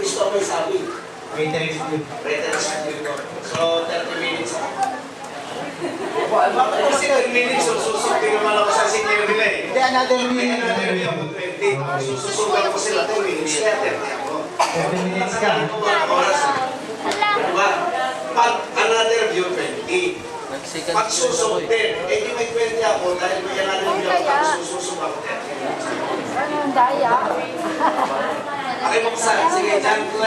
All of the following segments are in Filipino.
gusto mo sabi. Waiting split. So, 30 minutes ako. Bakit kasi 30 minutes? Susunod naman ako sa senior nila eh. Hindi, another Kaya minute. another way ako 20. Susunod ko sila 10 minutes. Kaya 30 ako. 30 minutes ka. Oras. Diba? Pag another view, 20. Pag susunod 10, eh di may 20 ako dahil may another view ako. Pag susunod ako 30. Anong daya? Pakibuksan. Sige, John 20.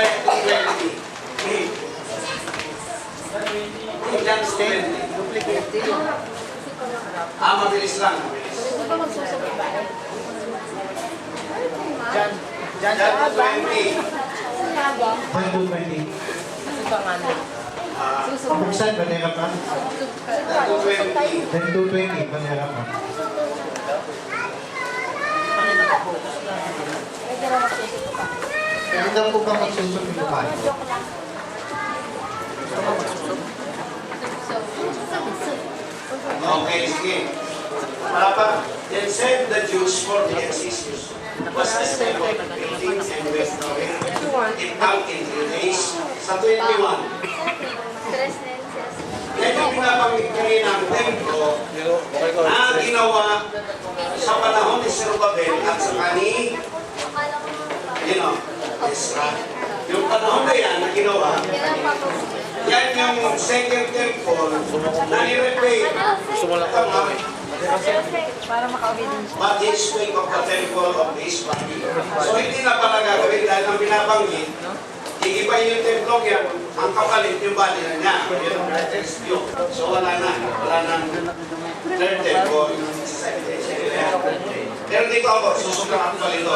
John 20. Mabilis lang. Hindi ba magsusunod ba? Jan John 20. Nga ba? 120. Ano ba nga na? Susunod. Buksan, banera pa. John 20. Then 220, banera pa. Pwede rin magsusunod pa. Pwede daw po ba magsusunod yung lupa? Joke lang. Okay, sige. Para pa, then said the Jews for the Exodus was the Lord buildings and west of it. It out in 3 days. Sa 21. Yan yung pinabanggit kanina ng templo na ginawa sa panahon ni Zerubbabel at sa kani, Ezra. Yung panahon na yan na ginawa, yan yung second temple na ni-repair. Para makauwi din siya. But he speak of the temple of his body. So hindi na pala gagawin dahil ang binabanggit, iibayin yung templong yan, ang kapalit yung body na niya. Yun, that's view. So wala nang third temple. Pero dito ako, susublang ako dito.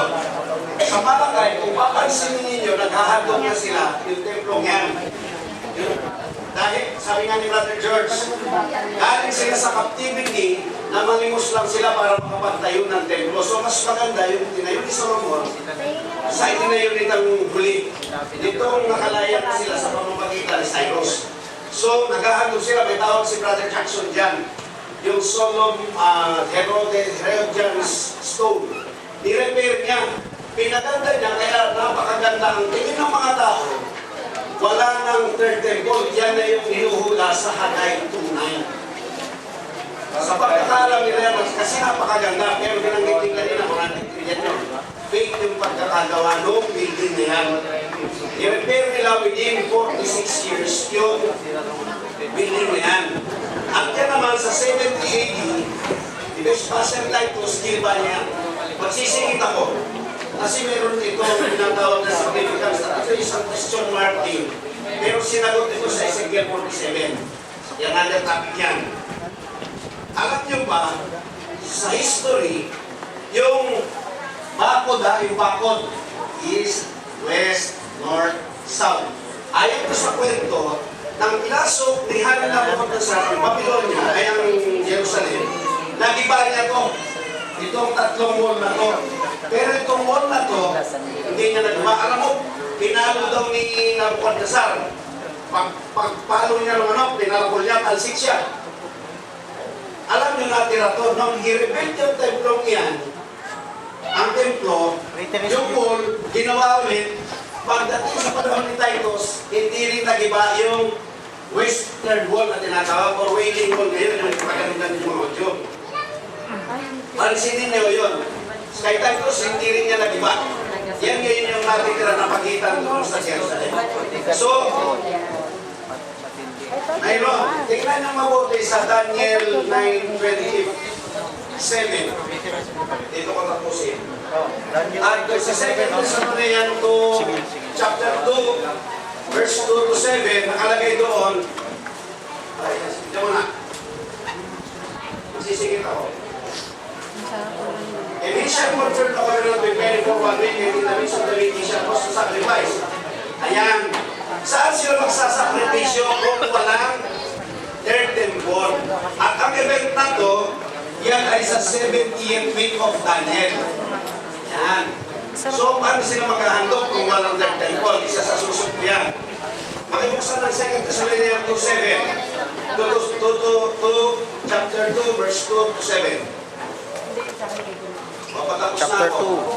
Sa Malakay, kung papansinin ninyo, naghahandog na sila yung templong yan. Dahil, sabi nga ni Brother George, galing sila sa captivity na malimos lang sila para makapagtayo ng templo. So, mas maganda yung tinayo ni Solomon sa itinayo nitang huli. Dito nakalaya na sila sa pamamagitan ni Cyrus. So, naghahandog sila. May tawag si Brother Jackson dyan. Yung Solomon Herodian's Stone. Ni-repair niya. Pinaganda niya, kaya napakaganda ang tingin ng mga tao. Wala nang third temple, yan na yung hinuhula sa Haggai 2:9. Sa pagkakalam nila, kasi napakaganda, pero binanggit kanina, mga nagkriyan nyo, fake yung pagkakagawa ng building na yan. I-repair nila within 46 years yung building na yan. At yan naman sa 70 AD, the Vespasian Titus, gilba niya. Magsisingit ako. Kasi meron itong pinatawag na significance na ito isang question marking. Pero sinagot ito sa Ezekiel 47. Yan ang topic yan. Alam nyo ba, sa history, yung bakod east, west, north, south. Ayon ko sa kwento, nang pinasok ni Nabucodonosor ng Babylonia, ay ang Jerusalem, nagiba niya to. Itong tatlong wall na to. Pero itong wall na to, hindi niya nagawa. Alam mo, pinalo daw ni Nabucodonosor. Pagpalo niya ng pinalakol niya, talsik siya. Alam niyo natira to, nung i-rebuild yung templong yan, ang templo, yung wall, ginawa ulit, pagdating sa panahon ni Titus, hindi rin nagiba yung western wall na tinatawag or wailing wall ngayon, yung pagkalitan ng mga audio. Pansinin niyo yun. Kay Titus, hindi rin niya nagiba. Yan ngayon yung natitira na pagitan doon sa Jerusalem. So, mayroon, tingnan niyo mabuti sa Daniel 9:27. Dito ko tapusin. At sa second Thessalonians na yan to chapter 2, verse 2 to 7, nakalagay doon. Ay, ito mo na. Sisigit ako. And he shall confirm the covenant preparing for one week and in the midst of the week he shall cause to sacrifice. Ayan. Saan sila magsasakripisyo kung walang third temple? At ang event na to, yan ay sa 70th week of Daniel. Yan. So, paano sila maghahandog kung walang third temple? Isa sa susok yan. Makibuksan ng 2 Thessalonians 2:7. Chapter 2, verse 2 to 7. Papatapos na Chapter ako.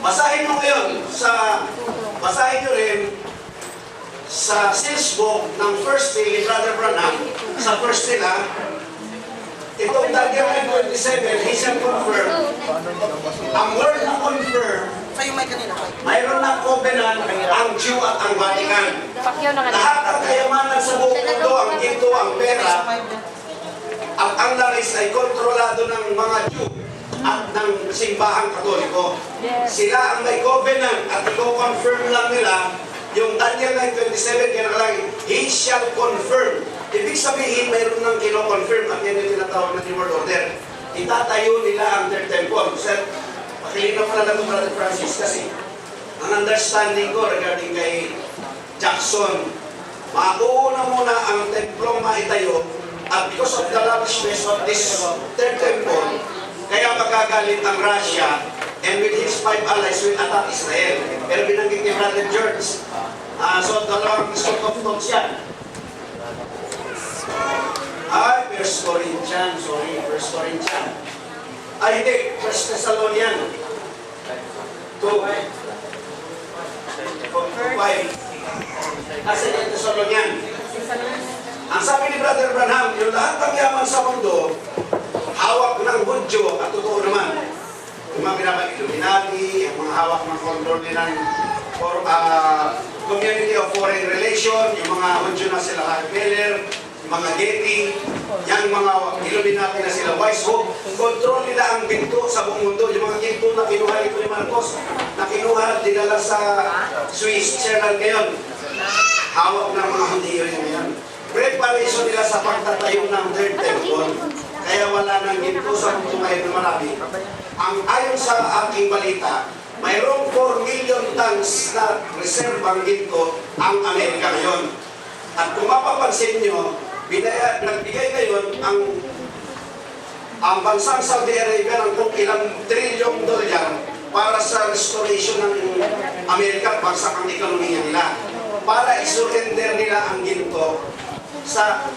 Basahin mo ngayon basahin nyo rin sa sales book ng First Day ni Brother Branham, sa first nila, itong Daniel 27, he shall confirm. Ang word na confirm, mayroon ng covenant ang Jew at ang Vatican. Pakyaw na nga. Lahat ng kayamanan sa buong mundo, ang ginto, ang pera, ang laris ay kontrolado ng mga Jew at ng simbahang Katoliko. Yes. Sila ang may covenant at i-confirm lang nila yung Daniel 9:27, kaya nakalagay, he shall confirm. Ibig sabihin, mayroon ng kino-confirm at yan yung tinatawag na New World Order. Itatayo nila ang third temple. Sir, pakilinaw ko na lang ito, Brother Francis, kasi ang understanding ko regarding kay Jackson, mauuna muna ang templong maitayo at because of the lavishness of this third temple, kaya magagalit ang Russia and with his 5 allies will attack Israel. Pero binanggit ni Brother George, so dalawang sort of thoughts yan. Ay, First Corinthians, First Corinthians. Ay, hindi, First Thessalonian. 2:5. Second Thessalonian. Ang sabi ni Brother Branham, yung lahat ng yaman sa mundo, hawak ng Hudyo, at totoo naman, yung mga pinapag Illuminati, yung mga hawak ng control ng Community of Foreign Relations, yung mga Hudyo na sila Rockefeller, yung mga Getty, yung mga Illuminati na sila Weishaupt, control nila ang ginto sa buong mundo. Yung mga ginto na kinuha ito ni Marcos, na kinuha, dinala sa Switzerland ngayon, hawak ng mga Hundiyo ngayon. Preparation nila sa pagtatayo ng third temple, kaya wala nang ginto sa mundo ngayon na marami. Ayon sa aking balita, mayroong 4 million tons na reservang ginto ang Amerika ngayon. At kung mapapansin nyo, nagbigay ngayon ang bansang Saudi Arabia ng kung ilang trilyong dolyar para sa restoration ng Amerika at bagsak ang ekonomiya nila. Para isurrender nila ang ginto sa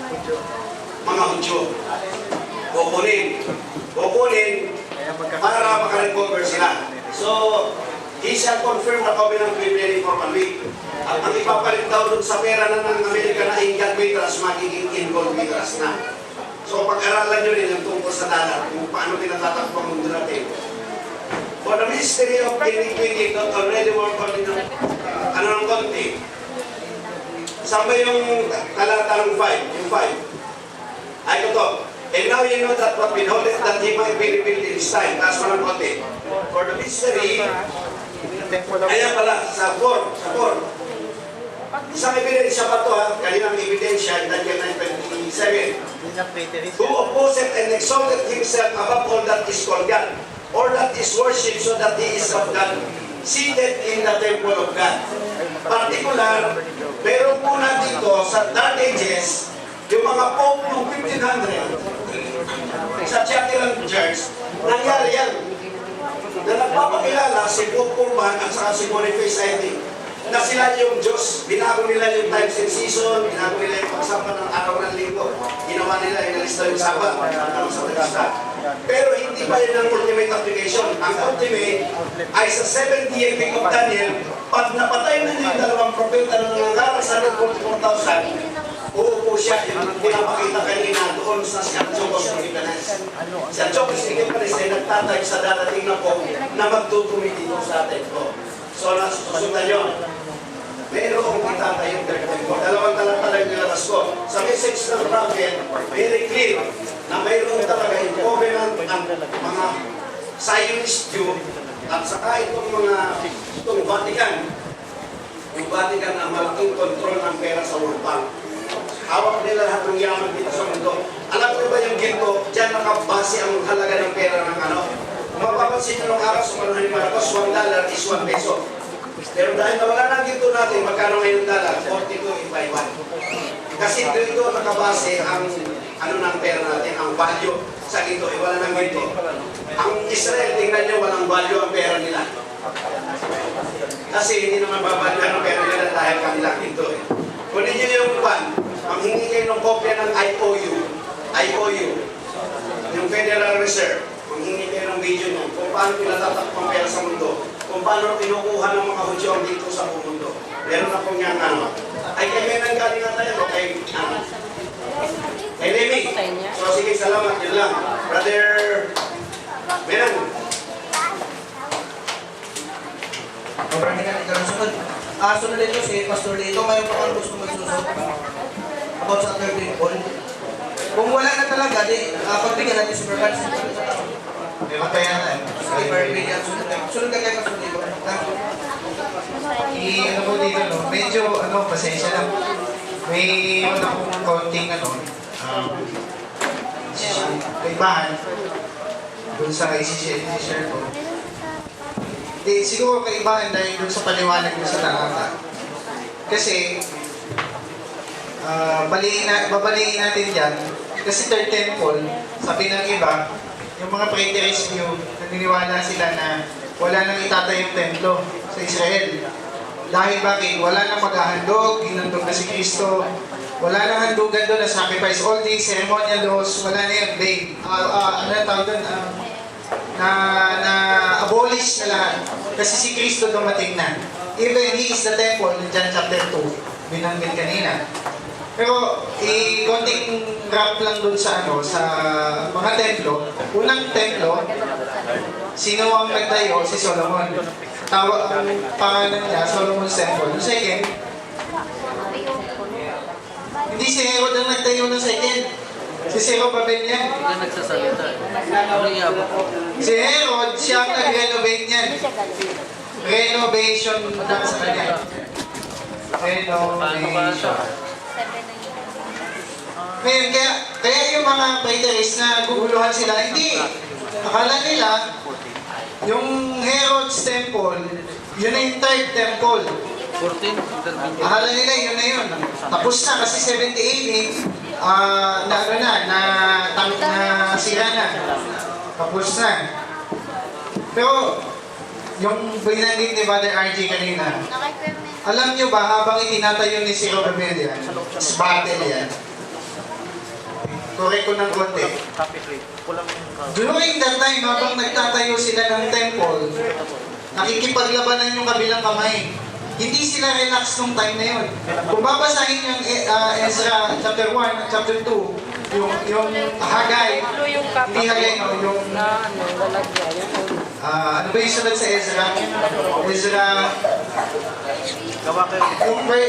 mga Hudyo. Kukunin para makarecover sila. So, he shall confirm the covenant with many for 1 week. At ang ipapalit daw dun sa pera na ng Amerika na Incan Mitras, magiging Ingon Mitras na. So, pag-aralan nyo rin yung tungkol sa dalat, kung paano tinatatakbo ang mundo natin. For the mystery of iniquity, not already work on ng konti. Saan ba yung talata ng 5? Yung 5. Ay, ito. And now you know that what behold it, that he might be revealed in his time. Taas mo ng konti. For the mystery, ayan pala, sa 4. Isang ebidensya pa ito, kaninang ebidensya, Daniel 9:27. Who opposed and exalted himself above all that is called God, or that is worshipped, so that he is of God, seated in the temple of God. Particular, meron muna dito sa Dark Ages, yung mga Pope noong 1500, sa Chatelain Church, nangyari yan. Na nagpapakilala si Pope Urban at saka si Boniface I think, na sila yung Diyos. Binago nila yung times and season, binago nila yung pagsampa ng araw ng linggo. Ginawa nila, inalista yung Sabat, sa lista. Pero hindi pa yun ang ultimate application. Ang ultimate ay sa 70th week of Daniel, pag napatay na niya yung dalawang propeta na nangangaral sa 144,000, uupo siya, yung pinapakita kanina doon sa si Antiochus Epiphanes. Si Antiochus Epiphanes ay nagtatag sa darating na po na magtutumi dito sa atin po. So, nasusundan yun. Mayroong itatayong third temple. Dalawang talata lang nilabas ko. Sa message ng prophet, very clear na mayroong talaga yung covenant ng mga Zionist Jew at saka itong Vatican. Yung Vatican na malaking kontrol ng pera sa World Bank. Hawak nila lahat ng yaman dito sa mundo. Alam ko ba yung ginto, dyan nakabase ang halaga ng pera ng ano? Kung mapapansin nyo ng araw sa manuhan ni Marcos, $1 is 1 peso. Pero dahil nawala ng ginto natin, magkano ngayon dollar? 42.51. Kasi dito nakabase ang ano ng pera natin, ang value sa ginto. Wala ng ginto. Ang Israel, tingnan nyo, walang value ang pera nila. Kasi hindi naman babalyo ang pera nila dahil kanilang ginto. Kunin nyo yung pan, manghingi kayo ng kopya ng IOU, yung Federal Reserve, manghingi kayo ng video nyo, kung paano pinatatak ang pera sa mundo. kung paano kinukuha ng mga Hudyo dito sa mundo. Meron ako niyang ano. Ay, kay Menan galing na tayo, kay Remy. So, sige, salamat. Yun lang. Brother Menan. Maraming natin ka sunod. Sunod dito si Pastor Lito, mayroon pa kang gusto magsusot about sa third temple. Kung wala na talaga, di pagbigyan natin si Brother Francis. May mataya na eh. Sige, pagbigyan. Sunod ka kay Pastor Lito. Ano po dito, no? Medyo, pasensya lang. May wala akong konting, kaibahan dun sa i-share ko. Siguro kaibahan dahil dun sa paliwanag dun sa talata. Kasi, babaliin natin dyan. Kasi third temple, sabi ng iba, yung mga preterists nyo, naniniwala sila na wala nang itatayong templo sa Israel. Dahil bakit? Wala nang maghahandog, hinandog na si Kristo, wala nang handugan doon na sacrifice. All these ceremonial laws, wala na yun, vain. Ano tawag doon? Na-abolish na lahat. Kasi si Kristo dumating na. Even He is the temple, in John chapter 2, binanggit kanina. Pero, konting wrap lang doon sa sa mga templo. Unang templo, sino ang nagtayo? Si Solomon. Ang pangalan niya, Solomon's Temple. Yung second, hindi si Herod ang nagtayo ng second. Si Zerubbabel yan. Hindi nagsasalita. Ano iyabot ko? Si Herod, siya ang nag-renovate niyan. Renovation lang sa kanya. Paano ba siya? Ngayon, kaya yung mga preterists na guguluhan sila, hindi. Akala nila, yung Herod's temple, yun na yung third temple. 14? Akala nila yun na yun. Tapos na kasi 78 na sira na. Tapos na. Pero, yung binanggit ni Brother RJ kanina, alam nyo ba, habang itinatayo ni Zerubbabel yan, is battle yan. Correct ko ng konti. During that time, habang nagtatayo sila ng temple, nakikipaglabanan yung kabilang kamay. Hindi sila relax nung time na yun. Kung babasahin yung Ezra chapter 1, chapter 2, yung Hagay, hindi Hagay, no, yung ano ba yung sunod sa Ezra? Ezra,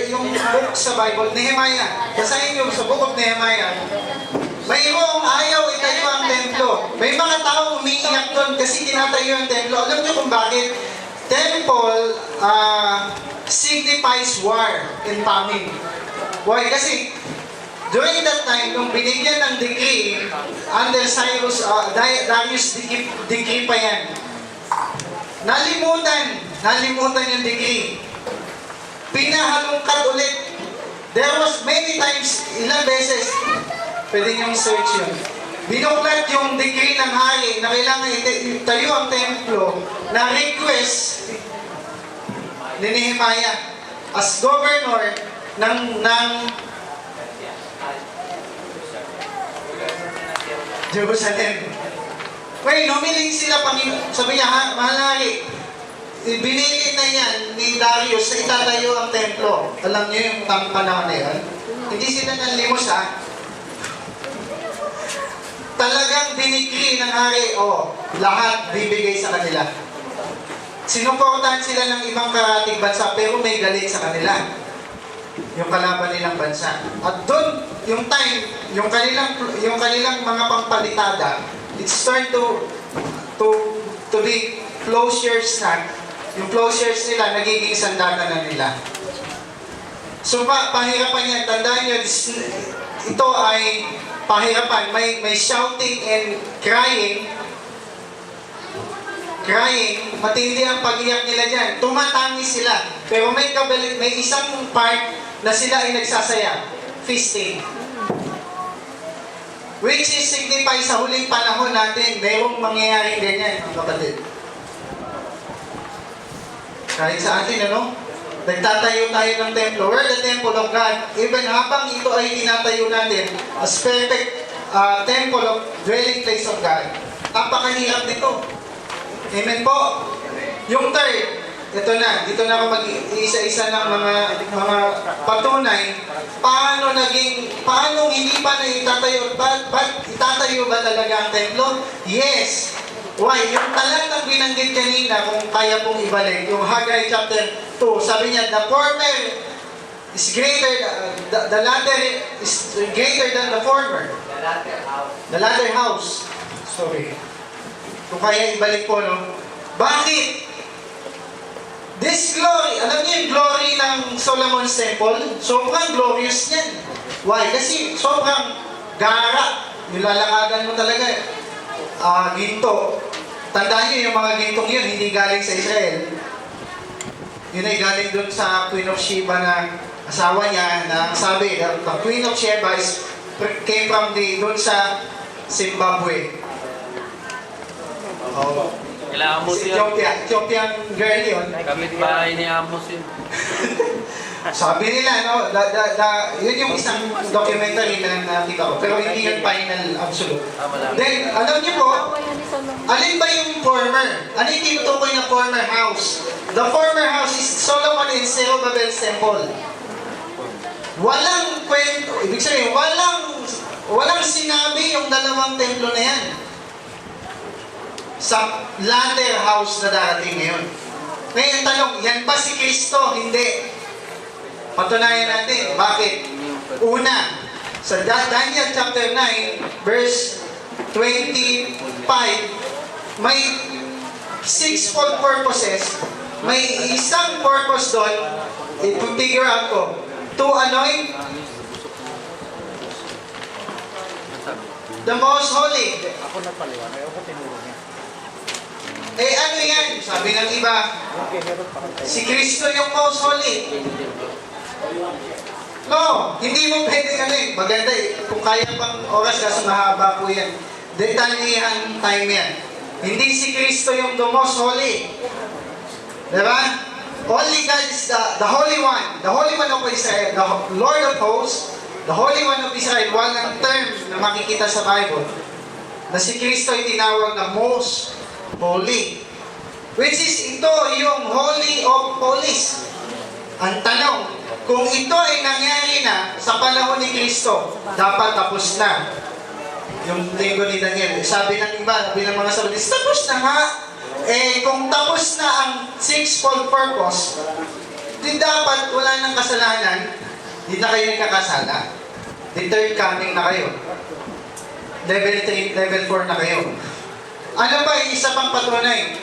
yung book sa Bible, Nehemiah. Basahin nyo sa book of Nehemiah. Mayroong ayaw itayo ang templo. May mga tao umiiyak doon kasi tinatayo ang templo. Alam nyo kung bakit? Temple signifies war and famine. Why? Kasi during that time, nung binigyan ng decree, under Darius decree pa yan, nalimutan yung decree. Pinahalungkat ulit. There was many times, ilang beses, pwede niyong search yun. Binuklat yung decree ng hari na kailangan itayo ang templo na request ni Nehemiah as governor ng Jerusalem. Well, humiling sila, sabi niya, mahal na hari, binili na yan ni Darius na itatayo ang templo. Alam niyo yung panahon na yan? Hindi sila nanlimos talagang dinikri ng hari, lahat bibigay sa kanila. Sinuportahan sila ng ibang karating bansa, pero may galit sa kanila. Yung kalaban nilang bansa. At doon, yung time, yung kanilang mga pampalitada, it's turned to be plowshares na. Yung plowshares nila, nagiging sandata na nila. So, pahirapan yan. Tandaan nyo, ito ay pahirapan. May shouting and crying. Matindi ang pag-iyak nila dyan. Tumatangi sila. Pero may isang part na sila ay nagsasaya. Feasting. Which is signify sa huling panahon natin, mayroong mangyayari ganyan, mga kapatid. Kahit sa atin, nagtatayo tayo ng templo. We're the temple of God. Even habang ito ay tinatayo natin as perfect temple of dwelling place of God, napakahirap nito. Amen po. Yung third, ito na, dito na ako mag-isa-isa ng mga patunay. Paano hindi pa na itatayo, ba't itatayo ba talaga ang templo? Yes. Why? Yung talatang binanggit kanina, kung kaya pong ibalik, yung Haggai chapter 2, sabi niya, the former is greater, the latter is greater than the former. The latter house. Sorry. Kung kaya ibalik po, no? Bakit? This glory, alam niyo yung glory ng Solomon's Temple? Sobrang glorious niyan. Why? Kasi sobrang gara. Yung lalakadan mo talaga. Ginto. Tandaan niyo yung mga gintong yun, hindi galing sa Israel. Yun ay galing dun sa Queen of Sheba na asawa niya, na sabi, the Queen of Sheba came from dun sa Zimbabwe. Oh. Kailangan mo siya. Ethiopian girl yun. Kapit bahay ni Amos yun. Sabi nila, no, yun yung isang documentary na nakita ko. Pero hindi yun final absolute. Malaki. Then, alam niyo po, Ako yun ni Solomon. alin ba yung former? Ano yung tinutukoy na former house? The former house is Solomon and Zerubbabel's temple. Walang kwento, ibig sabihin, walang sinabi yung dalawang templo na yan sa latter house na darating ngayon. Ngayon tanong, yan ba si Kristo? Hindi. Patunayan natin. Bakit? Una, sa Daniel chapter 9, verse 25, may sixfold purposes. May isang purpose doon, i-figure out ko, to anoint the most holy. Ano yan? Sabi ng iba, si Kristo yung most holy. No, hindi mo pwede maganda kung kaya pang oras kasi mahaba po yan. Detalyihan time yan. Hindi si Kristo yung the most holy. Diba? Only God is the Holy One. The Holy One of Israel. The Lord of Hosts. The Holy One of Israel. Walang term na makikita sa Bible na si Kristo ay tinawag na most holy. Which is ito yung Holy of Holies. Ang tanong, kung ito ay nangyari na sa panahon ni Kristo, dapat tapos na. Yung linggo ni Daniel, sabi ng iba, sabi ng mga sabitis, tapos na nga. Kung tapos na ang sixfold purpose, di dapat wala nang kasalanan, di na kayo nagkakasala. The third coming na kayo. Level 3, level 4 na kayo. Ano ba yung isa pang patunay?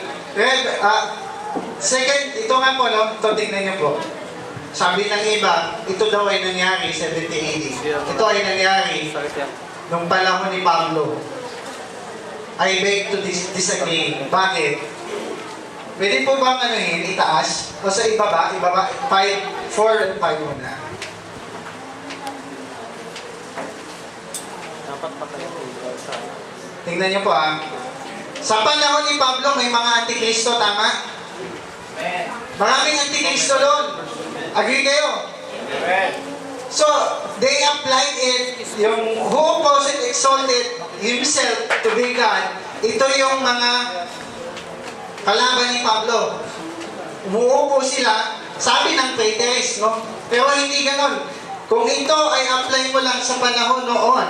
Second, ito nga po, no? Ito, tingnan niyo po. Sabi ng iba, ito daw ay nangyari 70 AD. Ito ay nangyari nung panahon ni Pablo. I beg to disagree. Bakit? Pwede po bang itaas? O sa ibaba? 5, 4 and 5 muna. Tingnan niyo po Sa panahon ni Pablo, may mga antikristo, tama? Maraming antikristo doon. Agree kayo? So, they applied it, yung who opposed exalted himself to be God. Ito yung mga kalaban ni Pablo. Umuupo sila, sabi ng preterist, no? Pero hindi ganon. Kung ito ay apply mo lang sa panahon noon,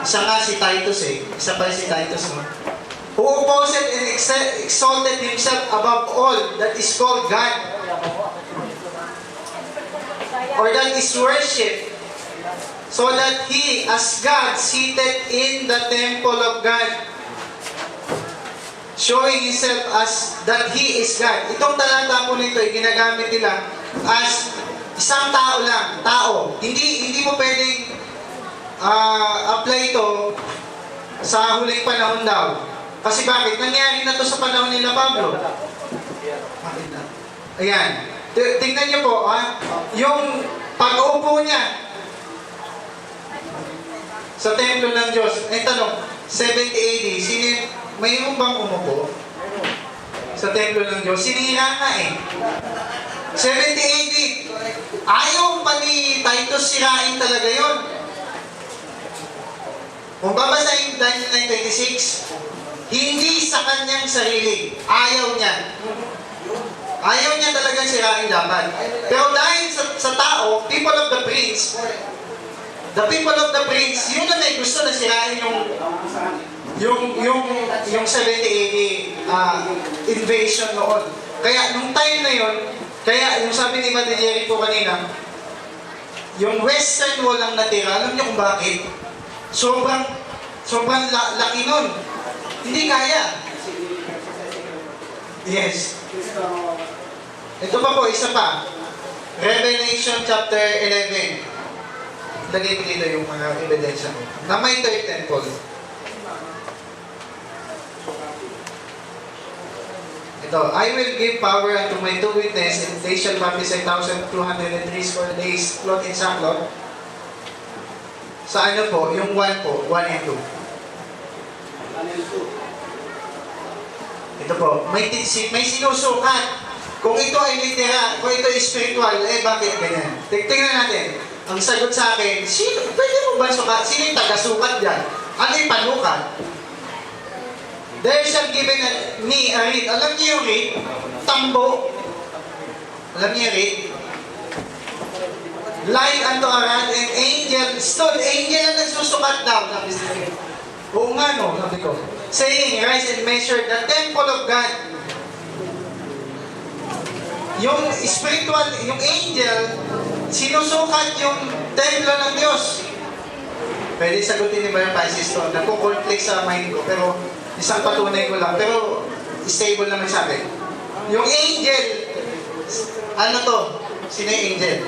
isa nga si Titus isa pa si Titus, no? Who opposed and exalted himself above all that is called God, or that is worshipped, so that he, as God, seated in the temple of God, showing himself as that he is God. Itong talata po nito ay ginagamit nila as isang tao lang, tao. Hindi mo pwedeng apply ito sa huling panahon daw. Kasi bakit? Nangyari na to sa panahon nila Pablo. Ayan. Tingnan niyo po, yung pag-upo niya sa templo ng Diyos. Tanong, 70 AD, mayroon bang umupo sa templo ng Diyos? Sinira nga 70 AD, ayaw pa ni Titus sirain talaga yon. Kung babasahin Daniel 9:26, Hindi sa kanyang sarili. Ayaw niya. Ayaw niya talagang sirain dapat. Pero dahil sa tao, people of the prince, yun na may gusto na sirain yung 70 AD invasion noon. Kaya nung time na yun, kaya yung sabi ni Mother Jerry po kanina, yung western wall ang natira. Alam niyo kung bakit? Sobrang laki nun. Hindi kaya. Yes. Ito pa po, isa pa. Revelation chapter 11. Lagay ko dito yung mga ebidensya ko. Na may third temple. Ito, I will give power unto my two witnesses, and they shall baptize 1,203 square days, cloth in sackcloth. Sa ano po? Yung 1 po, 1 and 2. Ito po, may sinusukat. Kung ito ay literal, kung ito ay spiritual, bakit ganyan? Tingnan natin. Ang sagot sa akin, pwede mo ba sukat? Sino yung taga-sukat dyan? Ano yung panukat? There shall given me a reed. Alam niyo yung reed? Tambo. Alam niyo yung reed? Like unto a rod, and angel stood. Angel ang nagsusukat daw. Oo nga no, sabi ko. Saying, rise and measure the temple of God. Yung spiritual, yung angel, sinusukat yung templo ng Diyos. Pwede sagutin ni Brother Francis to. Nagko-conflict sa mind ko, pero isang patunay ko lang. Pero stable naman sa akin. Yung angel, ano to? Sino yung angel?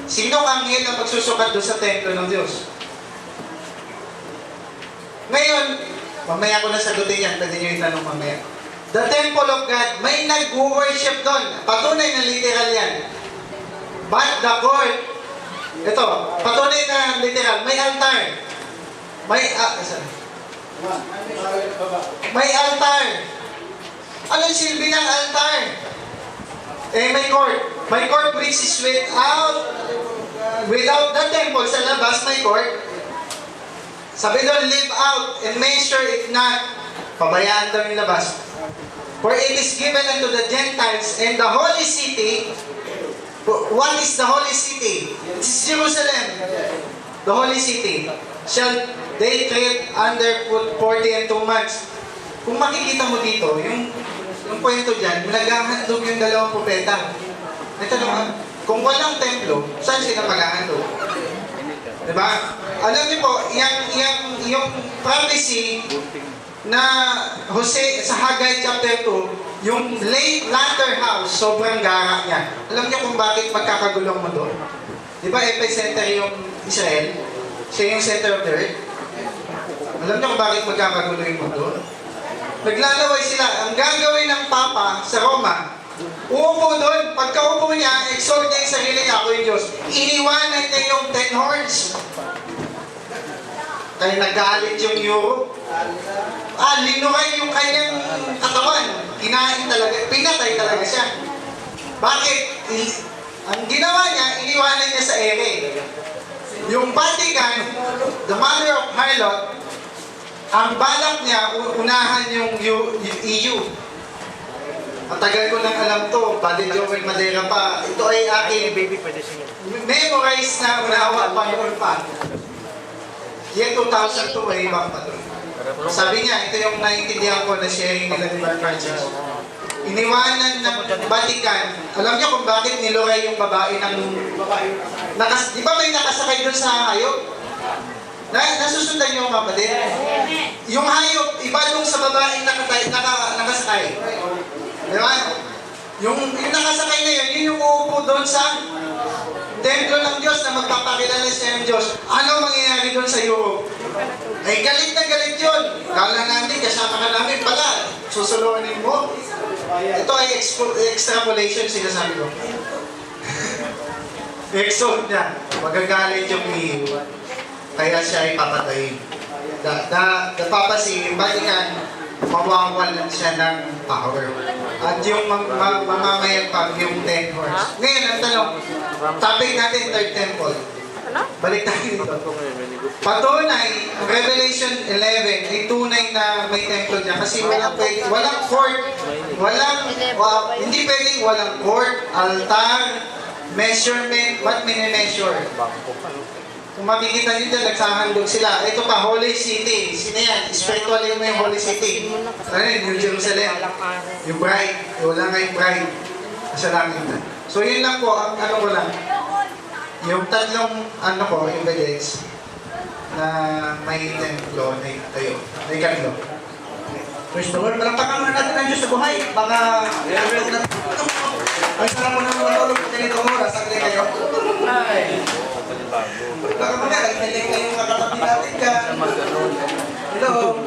Sinong anghel ang magsusukat doon sa templo ng Diyos? Ngayon, mamaya ko na sagutin yan. Pwede nyo itanong mamaya. The temple of God, may nag-worship doon. Patunay na literal yan. But the court, ito, patunay na literal, may altar. May altar. Anong silbi ng altar? May court. May court which is without the temple sa labas, may court. Sabi doon, live out and measure if not. Pabayaan daw yung labas. For it is given unto the Gentiles and the holy city. What is the holy city? It is Jerusalem. The holy city. Shall they tread underfoot 40 and 2 months. Kung makikita mo dito, yung kwento dyan, naghahandog yung dalawang propeta. Ito naman, kung walang templo, saan sila maghahandog? Diba? Alam niyo po, yung prophecy na Jose sa Haggai chapter 2, yung latter house, sobrang gara niya. Alam niyo kung bakit magkakagulong mo doon? Di ba epicenter yung Israel? Siya yung center of the earth. Alam niyo kung bakit magkakagulo yung mundo? Naglalaway sila. Ang gagawin ng Papa sa Roma, uupo doon. Pagkaupo niya, exalt niya yung sarili niya, ako yung Diyos. Iniwanan niya yung 10 horns. Kaya nagalit yung Europe. Linuray yung kanyang katawan. Kinain talaga, pinatay talaga siya. Bakit? Ang ginawa niya, iniwanan niya sa ere. Yung Vatican, the mother of harlot, ang balak niya, unahan yung EU. Matagal ko nang alam to, Padre Joel Madera pa. Ito ay aking memorize na unawa pa yung pa. Year 2002 ay ibang pa doon. Sabi niya, ito yung naiintindihan ko na sharing nila ni Brother Francis. Iniwanan ng Vatican, alam niyo kung bakit niluray yung babae ng... di ba may nakasakay doon sa hayop? Nasusundan niyo mga kapatid? Yung hayop, iba yung sa babaeng nakasakay. Di ba? Yung nakasakay na yun yung uupo doon sa templo ng Diyos na magpapakilala siya ng Diyos. Ano mangyayari doon sa Europe? Ay galit na galit yun. Kala namin, kasama ka namin pala. Susulunin mo. Ito ay extrapolation, sinasabi ko. Exalt niya. Magagalit yung EU. Kaya siya ay papatayin. The papacy, Vatican, mawawalan siya ng power. At yung mamamayagpag yung 10 horns. Ngayon, ang tanong, topic natin, third temple. Balik tayo dito. Patunay, ang Revelation 11 ay tunay na may templo niya kasi walang court, hindi pwedeng walang court, altar, measurement, what mini-measure. Kung makikita nyo dyan, nagsahandog sila. Ito pa, Holy City. Sino yan? Spiritual yung may Holy City. Ano yun? New Jerusalem. Yung bride. Wala nga yung bride. Sa langit na. So yun lang po, ang ano ko lang. Yung tatlong, ano ko, evidence na may templo na tayo. May kanilo. Praise the Lord. Palakpakan muna natin ang Diyos sa buhay. Baka, ay sarap mo naman matulog sa ganitong oras. Saglit kayo. Ay. Baka mga, nagtilig na yung kakatabi natin ka.